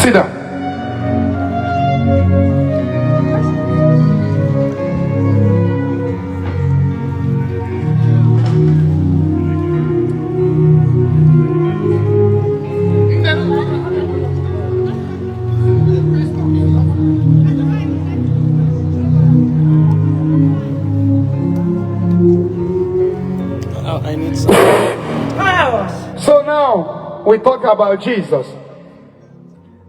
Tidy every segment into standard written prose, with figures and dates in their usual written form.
Sit down. I need some. So now we talk about Jesus.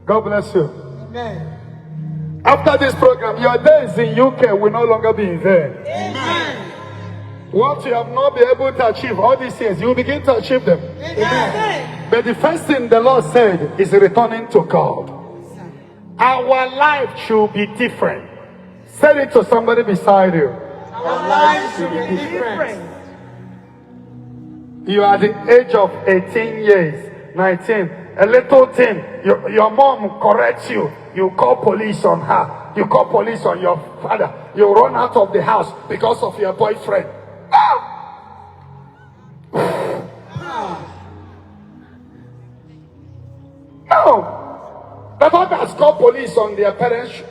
God bless you. Amen. After this program, your days in UK will no longer be in vain. Amen. What you have not been able to achieve all these years, you will begin to achieve them. Amen. But the first thing the Lord said is returning to God. Our life should be different. Say it to somebody beside you. Our life should be different. You are at the age of 18 years, 19. A little thing, your mom corrects you. You call police on her. You call police on your father. You run out of the house because of your boyfriend. No. The father has called police on their parents.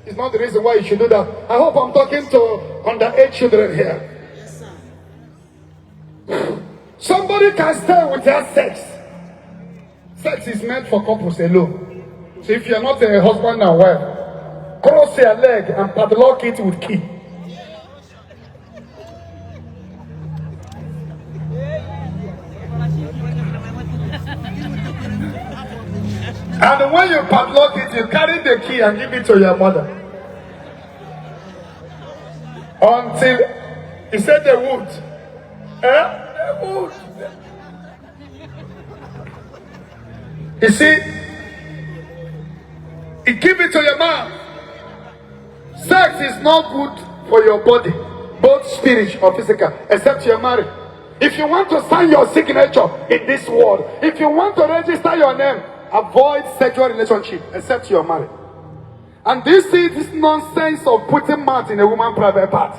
It's not the reason why you should do that. I hope I'm talking to underage children here. Somebody can stay without sex. Sex is meant for couples alone. So if you're not a husband and wife, cross your leg and padlock it with key. And when you padlock it, you carry the key and give it to your mother. Until he said they would. They would. You see, you give it to your man. Sex is not good for your body, both spiritual or physical, except you're married. If you want to sign your signature in this world, if you want to register your name, avoid sexual relationship, except you're married. And this nonsense of putting mouth in a woman's private part.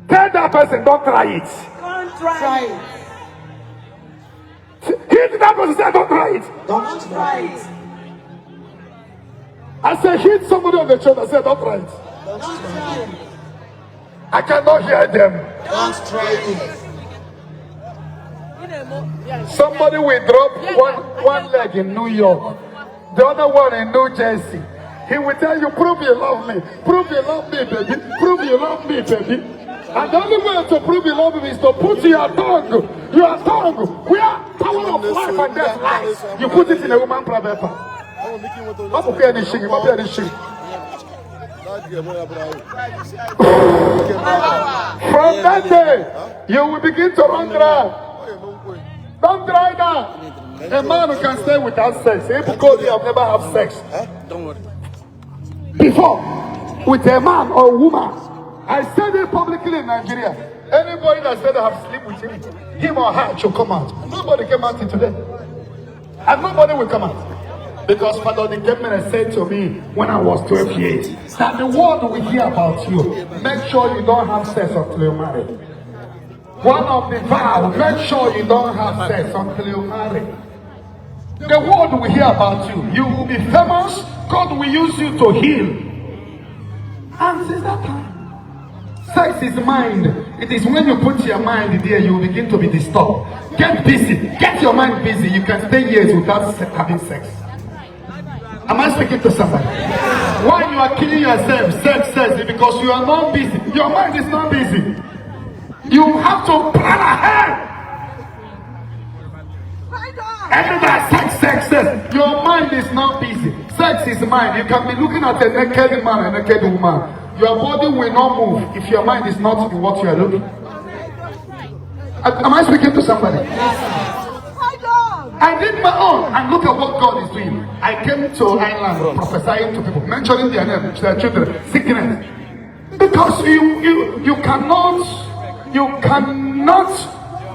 Tell that person, don't try it. Don't try it. Hit that person, say, don't try it. Don't try it. I say, hit somebody on the shoulder, say, don't try it. Don't try it. I cannot hear them. Don't try it. Somebody will drop one leg in New York, the other one in New Jersey. He will tell you, prove you love me. Prove you love me, baby. Prove you love me, baby. And the only way to prove you love me is to put your tongue, where power of life and death lies. You put it in a woman's private part. From that day, you will begin to run dry. Don't try that. A man who can stay without sex, because you have never had sex before with a man or a woman. I said it publicly in Nigeria. Anybody that said I have slept with him or her should come out. Nobody came out today. And nobody will come out. Because Father Dikemene said to me when I was 12 years that the world will hear about you. Make sure you don't have sex until you're married. One of the vows, make sure you don't have sex until you're married. The world will hear about you. You will be famous. God will use you to heal. And since that time, sex is mind. It is when you put your mind there, you will begin to be disturbed. Get busy. Get your mind busy. You can stay years without having sex. Am I speaking to somebody? Why you are killing yourself, sex, because you are not busy. Your mind is not busy. You have to plan ahead. And that sex. Your mind is not busy. Sex is mind. You can be looking at a naked man and a naked woman. Your body will not move if your mind is not in what you are looking. Am I speaking to somebody? I did my own, and look at what God is doing. I came to Ireland prophesying to people, mentioning their name, their children, sickness. Because you cannot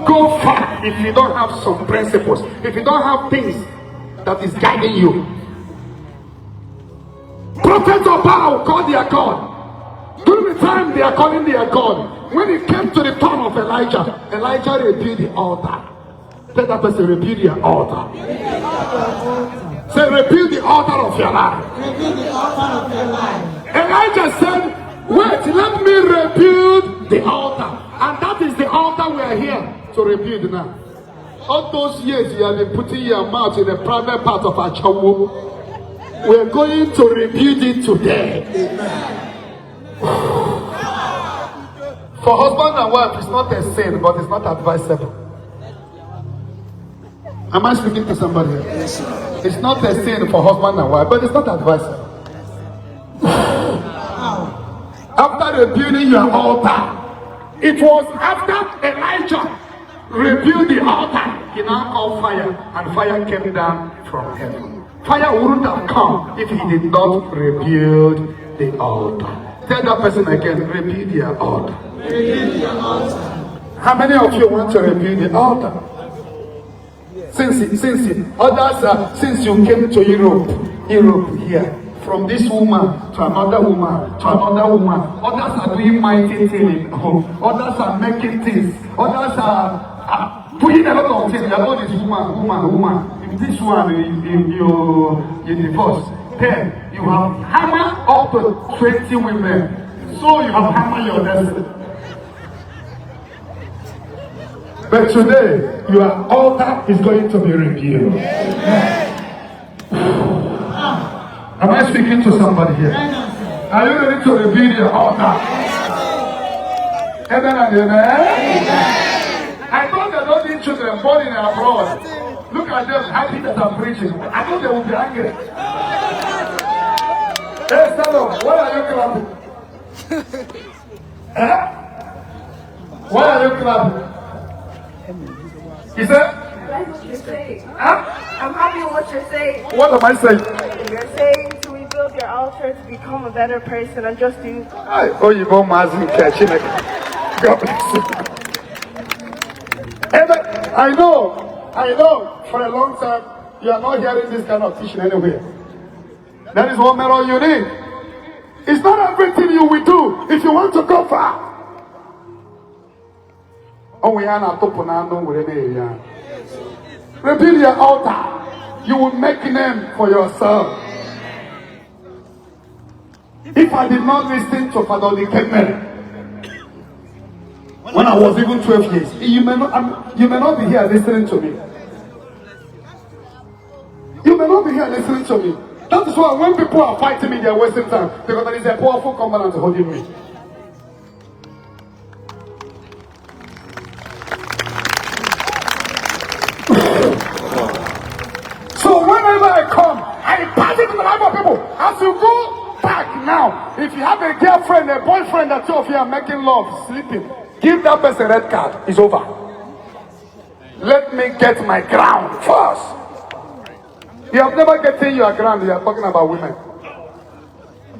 go far if you don't have some principles, if you don't have things that is guiding you. Prophets of Baal called their God. During the time they are calling their God, when it came to the turn of Elijah rebuilt the altar. Tell that person, rebuild your altar. Say, rebuild the altar of your life. Rebuild the altar of your life. Elijah said, wait, let me rebuild the altar. And that is the altar we are here to rebuild now. All those years you have been putting your mouth in the private part of our chapel, we are going to rebuild it today. Amen. For husband and wife, it's not a sin, but it's not advisable. Am I speaking to somebody here? Yes, sir. It's not a sin for husband and wife, but it's not advisable. After rebuilding your altar, it was after Elijah rebuilt the altar, he now called fire, and fire came down from heaven. Fire wouldn't have come if he did not rebuild the altar. Tell that person again, rebuild your altar. Rebuild your altar. How many of you want to rebuild the altar? Since you came to Europe here, from this woman to another woman to another woman, others are doing mighty things in home, others are making things, others are doing a lot of things. You are all this woman. If this one you divorce, then you have hammer up to 20 women, so you have hammer your destiny. But today, your altar is going to be reviewed. Am I speaking to somebody here? Are you ready to review your altar? Amen and amen? I thought they don't need children born in abroad. Look at them happy that I'm preaching. I thought they would be angry. Hey, stand up. Why are you clapping? Why are you clapping? He said, I like what you're saying. huh? I'm happy with what you're saying. What am I saying? You're saying to rebuild your altar to become a better person and just do. Oh, you go mazin catching it. God bless you. And I know, for a long time, you are not hearing this kind of teaching anywhere. That is what mirror you need. It's not everything you will do if you want to go far. Oh, we are not open and no rebuild your altar. You will make name for yourself. If I did not listen to Father Likeme when I was even 12 years, you may not be here listening to me. You may not be here listening to me. That is why when people are fighting me, they are wasting time, because there is a powerful covenant holding me. So whenever I come, I pass it to the life of people. As you go back now, if you have a girlfriend, a boyfriend, that two of you are making love, sleeping, give that person a red card. It's over. Let me get my ground first. You have never gotten your ground. You are talking about women.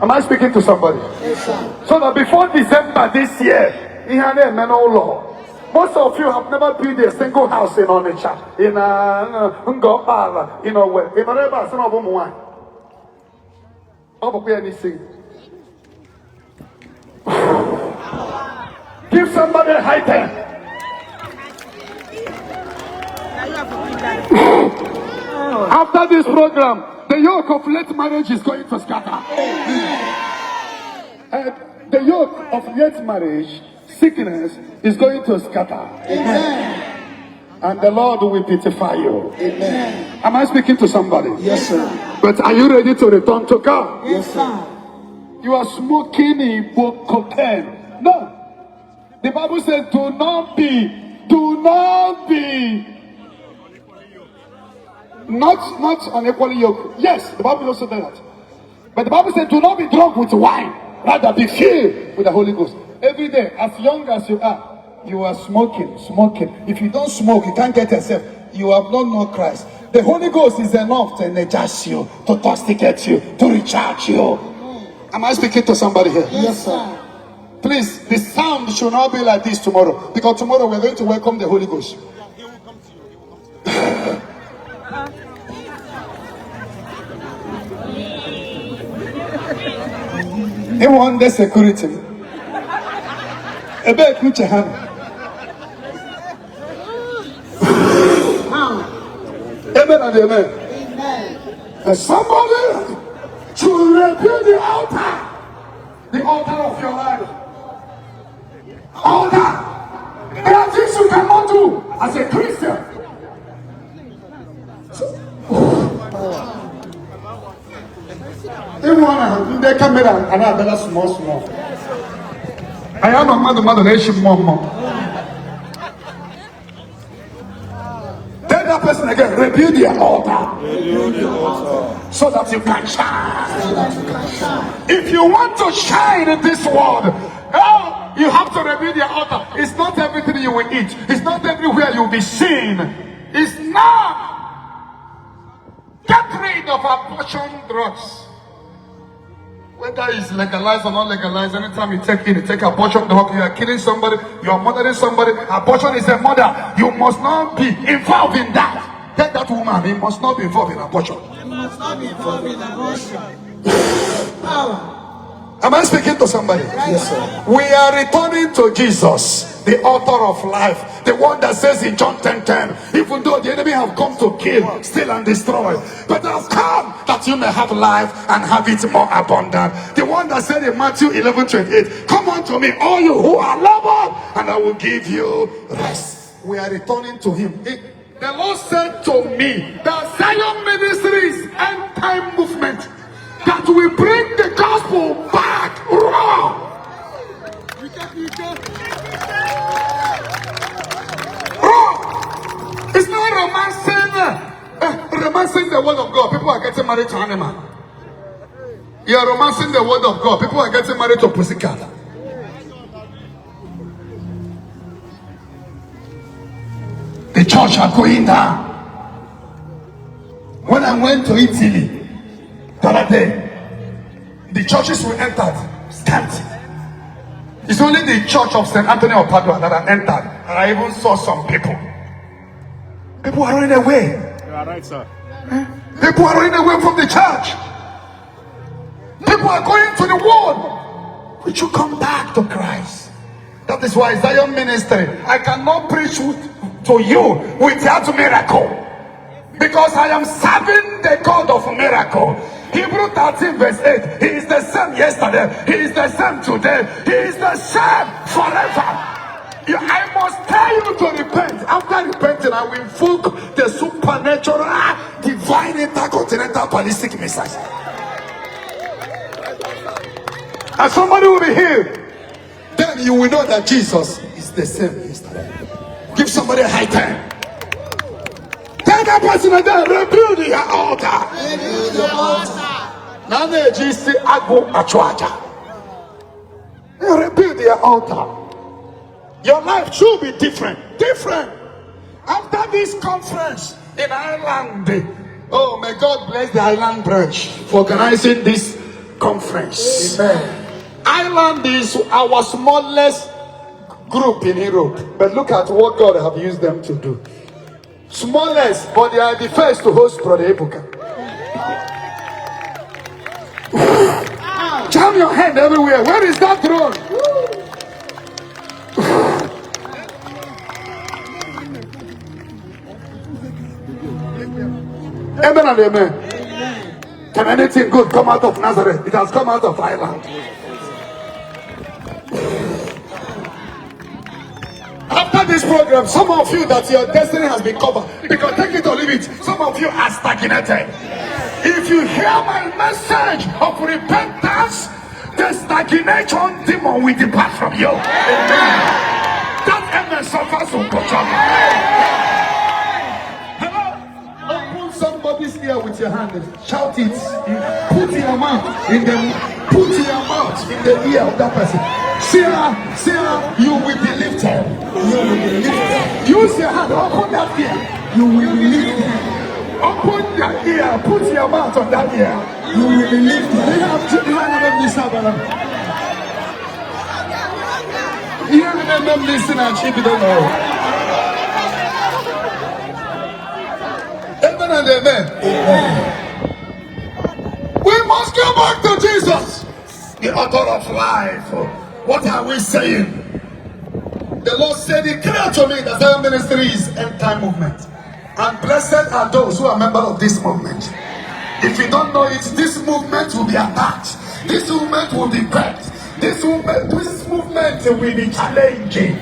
Am I speaking to somebody? Yes, sir. So that before December this year, he had a men law. Most of you have never built a single house in Onitsha, in Ngopala, in Owe, in Oreba, son of Omuan. Anything. Give somebody a high ten. After this program, the yoke of late marriage is going to scatter. And the yoke of late marriage, sickness, is going to scatter. Amen. And the Lord will beautify you. Amen. Am I speaking to somebody? Yes, sir. But are you ready to return to God? Yes, sir. You are smoking Ibuka cocaine. No. The Bible says, do not be not unequally yoked. Yes, the Bible also says that. But the Bible says, do not be drunk with wine. Rather be filled with the Holy Ghost. Every day, as young as you are smoking. If you don't smoke, you can't get yourself. You have not known Christ. The Holy Ghost is enough to energize you, to toxicate you, to recharge you. Am I speaking to somebody here? Yes, sir. Please, the sound should not be like this tomorrow, because tomorrow we're going to welcome the Holy Ghost. He will come to you. He wants the security. Amen and amen. And somebody should rebuild the altar of your life. Altar. There are things you cannot do as a Christian. They come in and I better small. I am a mother nation mom. Tell that person again, rebuild your altar. So that you can shine. If you want to shine in this world, you have to rebuild your altar. It's not everything you will eat. It's not everywhere you'll be seen. It's not. Get rid of abortion drugs. Whether it's legalized or not legalized, anytime you take abortion drug, you are killing somebody, you are murdering somebody. Abortion is a murder. You must not be involved in that. Tell that woman, he must not be involved in abortion. You must not be involved in abortion. Power. Am I speaking to somebody? Yes, sir. We are returning to Jesus, the author of life, the one that says in John 10:10, even though the enemy have come to kill, steal and destroy, but I have come that you may have life and have it more abundant. The one that said in Matthew 11:28, come unto me, all you who are labored, and I will give you rest. We are returning to him. The Lord said to me that Zion Ministries end time movement, that we bring the gospel back raw. Raw. It's not romancing the word of God. People are getting married to animal. You are romancing the word of God. People are getting married to pussycat. The church are going down. When I went to Italy the other day, the churches we entered scanty. It's only the church of St. Anthony of Padua that I entered, and I even saw some people. People are running away. You are right, sir. People are running away from the church. People are going to the world. Would you come back to Christ? That is why Zion Ministry, I cannot preach to you without miracle, because I am serving the God of miracle. Hebrew 13 verse 8, he is the same yesterday, he is the same today, he is the same forever. I must tell you to repent. After repenting, I will invoke the supernatural, divine, intercontinental ballistic missiles, and somebody will be healed. Then you will know that Jesus is the same yesterday. Give somebody a high time. Tell that person again, rebuild your altar. Rebuild your altar. Rebuild your altar. Your life should be different. After this conference in Ireland, oh, may God bless the Ireland branch for organizing this conference. Amen. Ireland is our smallest group in Europe, but look at what God have used them to do. Smallest, but they are the first to host Brother Ebuka. Jam your hand everywhere. Where is that throne? Amen and amen. Can anything good come out of Nazareth? It has come out of Ireland. After this program, some of you that your destiny has been covered, because take it or leave it, some of you are stagnated. If you hear my message of repentance, the stagnation demon will depart from you. Amen. That amen suffers from control. Hello? Open somebody's ear with your hand. Shout it. Put your mouth in the ear of that person. Sarah, you will be lifted. You will be lifted. Use your hand. Open that ear. You will be lifted. Open your ear. Put your mouth on that ear. You will be lifted. Listen and keep it on. Amen and amen. We must go back to Jesus, the author of life. What are we saying? The Lord said, declare to me that Zion Ministry is end time movement, and blessed are those who are members of this movement. If you don't know it, this movement will be attacked. This movement will be cracked. This movement will be challenging.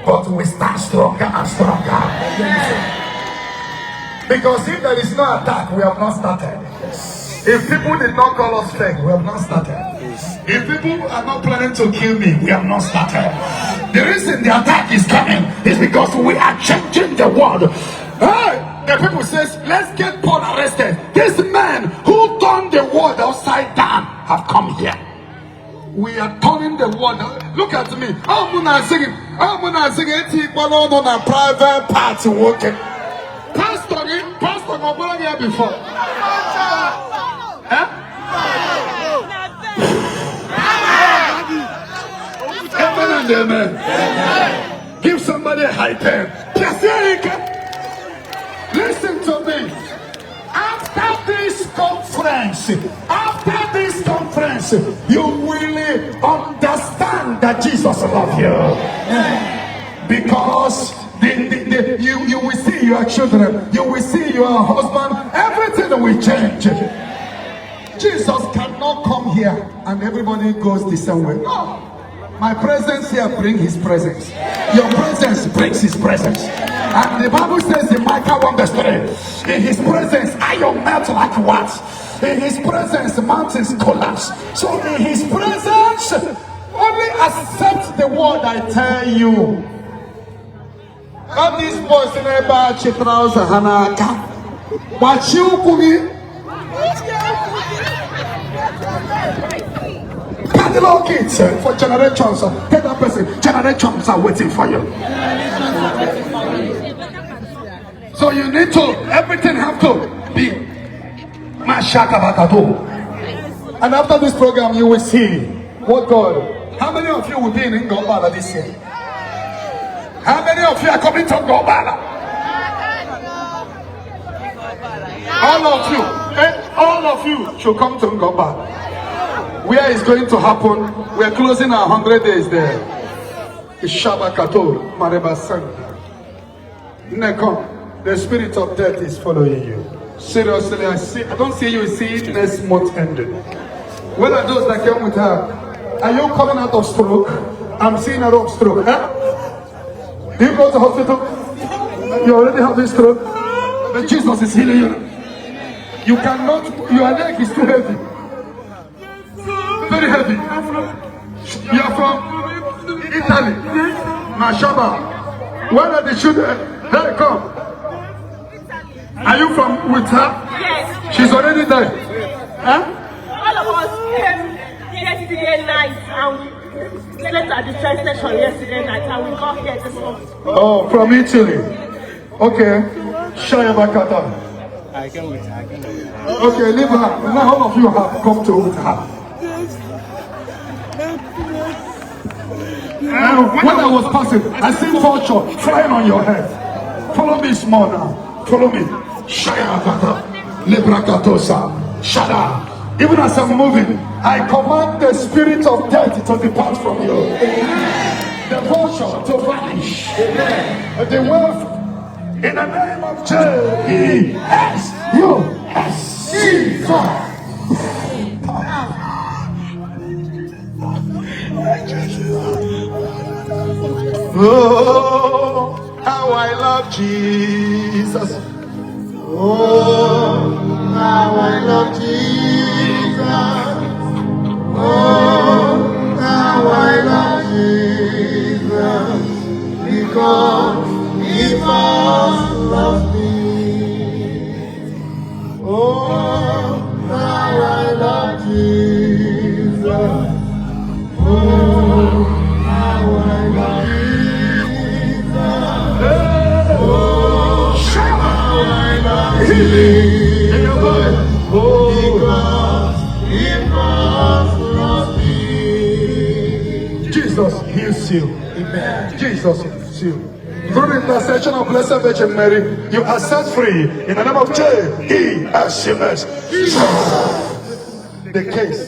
But we stand stronger and stronger. Because if there is no attack, we have not started. If people did not call us fake, we have not started. If people are not planning to kill me, we have not started. The reason the attack is coming is because we are changing the world. Hey, the people says, let's get Paul arrested. These men who turned the world upside down have come here. We are turning the world. Look at me. I'm not singing. It's on a private party working. Pastor, I'm going here before. Huh? Amen and amen. Give somebody a high ten. Listen to me. After this conference, you will understand that Jesus loves you. Because you will see your children, you will see your husband, everything will change. Jesus cannot come here and everybody goes the same way. No. My presence here brings his presence. Your presence brings his presence. And the Bible says in Micah 1 verse 3, in his presence iron melt like wax. In his presence mountains collapse. So in his presence, only accept the word I tell you. All these boys in a bar, Chitrausa, Hanaka. What you could catalog it for generations. Take that person. Generations are waiting for you. So you need to, everything have to be Mashakabakato. And after this program, you will see what God. How many of you will be in Ngobala this year? How many of you are coming to Ngobala? All of you should come to Ngobala. Where is going to happen? We are closing our 100 days there. Shabakato, Marebasan. Neko, the spirit of death is following you. Seriously, I don't see you see it next month ending. When are those that came with her? Are you coming out of stroke? I'm seeing a rope stroke. Huh? Do you go to the hospital? You already have this stroke. But Jesus is healing you. You cannot, your leg is too heavy. Very heavy. You are from Italy. Mashaba. Where are the children? Hey, come. Are you from with her? Yes. She's already there. Huh? All of us came yesterday night and we slept at the train station yesterday night and we got here this morning. Oh, from Italy. Okay. Shaya Bakata. I can wait. Okay, leave her. Now all of you have come to with her. When I was passing, I see vulture flying on your head. Follow me small now. Follow me. Shayakata, Lebrakatosa, Shada. Even as I'm moving, I command the spirit of death to depart from you. The vulture to vanish. The wealth in the name of Jesus. Oh, how I love Jesus. Oh, how I love Jesus. Oh, how I love Jesus. Because he first loved me. Oh, how I love Jesus. Oh, how I love Jesus. Oh, how I love Jesus. Oh, because he first loved me. Jesus heals you. Amen. Jesus heals you. Through the intercession of Blessed Virgin Mary, you are set free in the name of Jesus. The case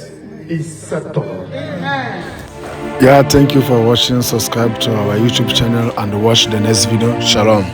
is settled. Amen. Yeah, thank you for watching. Subscribe to our YouTube channel and watch the next video. Shalom.